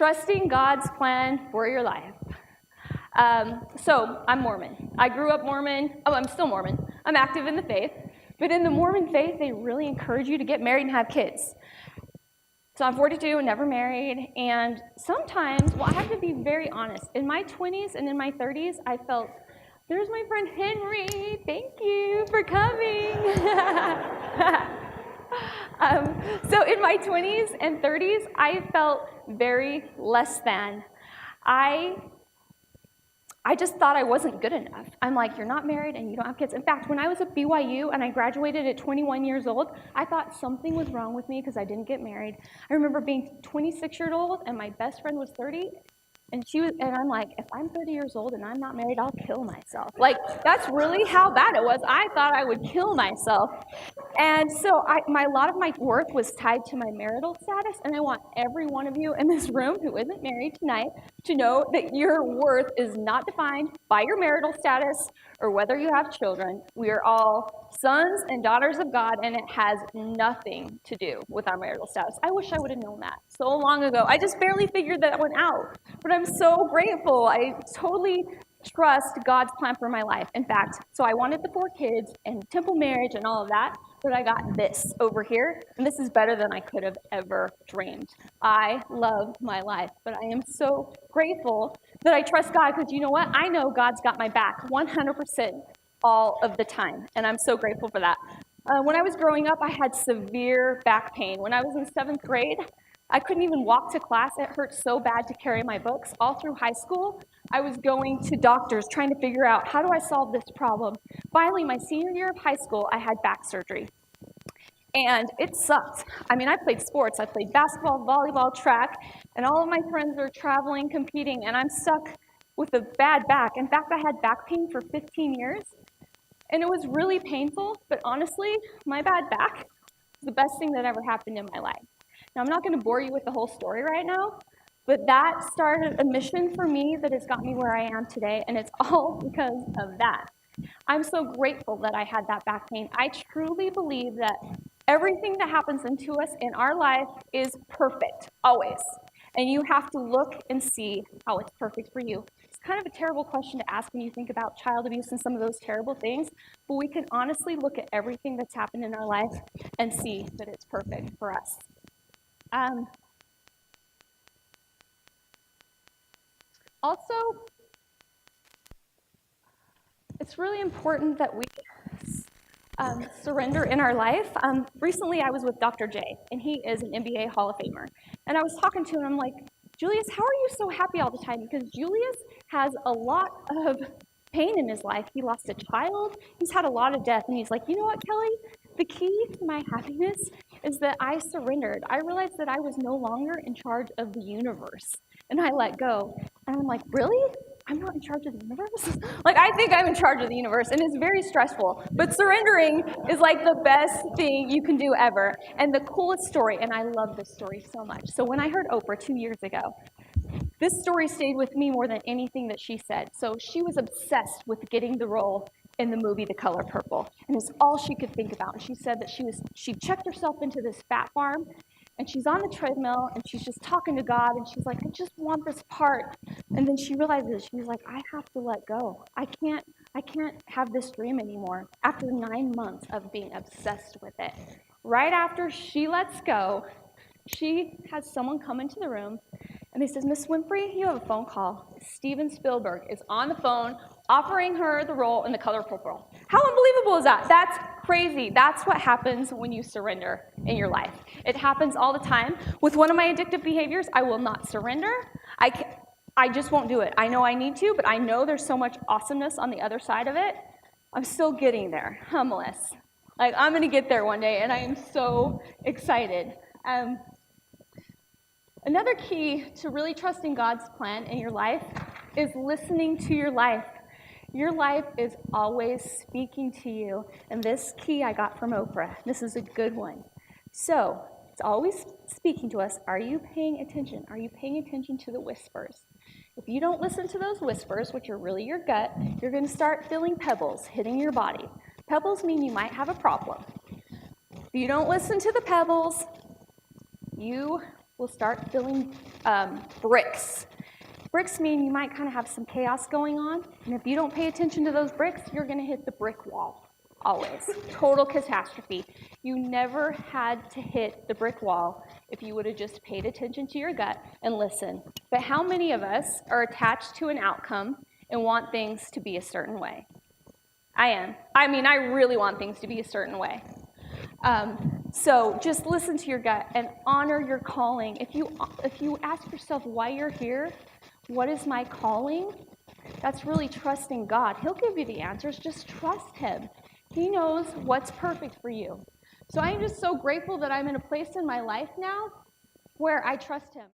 Trusting God's plan for your life. So I'm Mormon. I grew up Mormon. Oh, I'm still Mormon. I'm active in the faith. But in the Mormon faith, they really encourage you to get married and have kids. So I'm 42 and never married. And sometimes, well, I have to be very honest. In my 20s and in my 30s, I felt, there's my friend Henry. Thank you for coming. So in my 20s and 30s, I felt very less than. I just thought I wasn't good enough. I'm like, you're not married and you don't have kids. In fact, when I was at BYU and I graduated at 21 years old, I thought something was wrong with me because I didn't get married. I remember being 26 years old and my best friend was 30. And I'm like, if I'm 30 years old and I'm not married, I'll kill myself. Like, that's really how bad it was. I thought I would kill myself. And so a lot of my worth was tied to my marital status, and I want every one of you in this room who isn't married tonight to know that your worth is not defined by your marital status or whether you have children. We are all sons and daughters of God, and it has nothing to do with our marital status. I wish I would have known that so long ago. I just barely figured that one out, but I'm so grateful. I totally trust God's plan for my life. In fact, so I wanted the 4 kids and temple marriage and all of that, but I got this over here, and this is better than I could have ever dreamed. I love my life, but I am so grateful that I trust God, because you know what? I know God's got my back 100% all of the time, and I'm so grateful for that. When I was growing up, I had severe back pain. When I was in 7th grade, I couldn't even walk to class. It hurt so bad to carry my books. All through high school, I was going to doctors trying to figure out, how do I solve this problem? Finally, my senior year of high school, I had back surgery. And it sucked. I mean, I played sports. I played basketball, volleyball, track, and all of my friends are traveling, competing, and I'm stuck with a bad back. In fact, I had back pain for 15 years, and it was really painful, but honestly, my bad back was the best thing that ever happened in my life. Now, I'm not going to bore you with the whole story right now, but that started a mission for me that has got me where I am today, and it's all because of that. I'm so grateful that I had that back pain. I truly believe that everything that happens into us in our life is perfect, always. And you have to look and see how it's perfect for you. It's kind of a terrible question to ask when you think about child abuse and some of those terrible things, but we can honestly look at everything that's happened in our life and see that it's perfect for us. Also, it's really important that we surrender in our life. Recently, I was with Dr. J, and he is an NBA Hall of Famer. And I was talking to him, I'm like, Julius, how are you so happy all the time? Because Julius has a lot of pain in his life. He lost a child. He's had a lot of death. And he's like, you know what, Kelly? The key to my happiness is that I surrendered. I realized that I was no longer in charge of the universe. And I let go. And I'm like, really? I'm not in charge of the universe? Like, I think I'm in charge of the universe, and it's very stressful. But surrendering is like the best thing you can do ever. And the coolest story, and I love this story so much. So when I heard Oprah 2 years ago, this story stayed with me more than anything that she said. So she was obsessed with getting the role in the movie The Color Purple, and it's all she could think about. And she said that she checked herself into this fat farm, and she's on the treadmill, and she's just talking to God, and she's like, I just want this part. And then she realizes, she's like, I have to let go. I can't have this dream anymore. After 9 months of being obsessed with it, right after she lets go, she has someone come into the room, and they says, Miss Winfrey, you have a phone call. Steven Spielberg is on the phone offering her the role in The Color Purple. How unbelievable is that? That's crazy. That's what happens when you surrender in your life. It happens all the time. With one of my addictive behaviors, I will not surrender. I just won't do it. I know I need to, but I know there's so much awesomeness on the other side of it. I'm still getting there. Humbless. Like, I'm going to get there one day, and I am so excited. Another key to really trusting God's plan in your life is listening to your life. Your life is always speaking to you, and this key I got from Oprah. This is a good one. So, it's always speaking to us. Are you paying attention? Are you paying attention to the whispers? If you don't listen to those whispers, which are really your gut, you're going to start feeling pebbles hitting your body. Pebbles mean you might have a problem. If you don't listen to the pebbles, you will start feeling bricks. Bricks mean you might kind of have some chaos going on, and if you don't pay attention to those bricks, you're going to hit the brick wall, always. Total catastrophe. You never had to hit the brick wall if you would have just paid attention to your gut and listened. But how many of us are attached to an outcome and want things to be a certain way? I am. I mean, I really want things to be a certain way. So just listen to your gut and honor your calling. If you ask yourself why you're here, what is my calling? That's really trusting God. He'll give you the answers. Just trust him. He knows what's perfect for you. So I'm just so grateful that I'm in a place in my life now where I trust him.